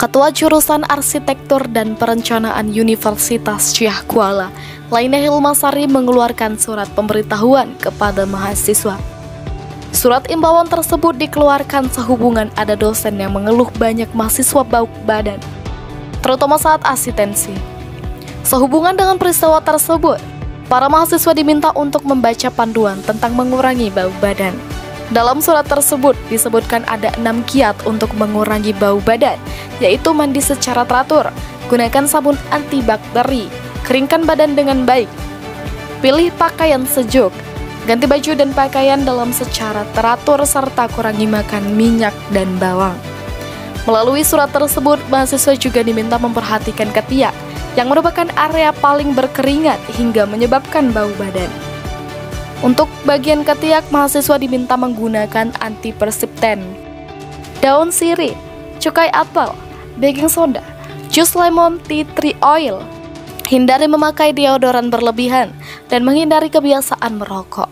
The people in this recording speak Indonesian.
Ketua Jurusan Arsitektur dan Perencanaan Universitas Syah Kuala, Laina Hilmasari, mengeluarkan surat pemberitahuan kepada mahasiswa. Surat imbauan tersebut dikeluarkan sehubungan ada dosen yang mengeluh banyak mahasiswa bau badan, terutama saat asistensi. Sehubungan dengan peristiwa tersebut, para mahasiswa diminta untuk membaca panduan tentang mengurangi bau badan. Dalam surat tersebut disebutkan ada 6 kiat untuk mengurangi bau badan, yaitu mandi secara teratur, gunakan sabun antibakteri, keringkan badan dengan baik, pilih pakaian sejuk, ganti baju dan pakaian dalam secara teratur, serta kurangi makan minyak dan bawang. Melalui surat tersebut, mahasiswa juga diminta memperhatikan ketiak, yang merupakan area paling berkeringat hingga menyebabkan bau badan. Untuk bagian ketiak, mahasiswa diminta menggunakan antipersipten, daun sirih, cukai apel, baking soda, jus lemon, tea tree oil. Hindari memakai deodoran berlebihan dan menghindari kebiasaan merokok.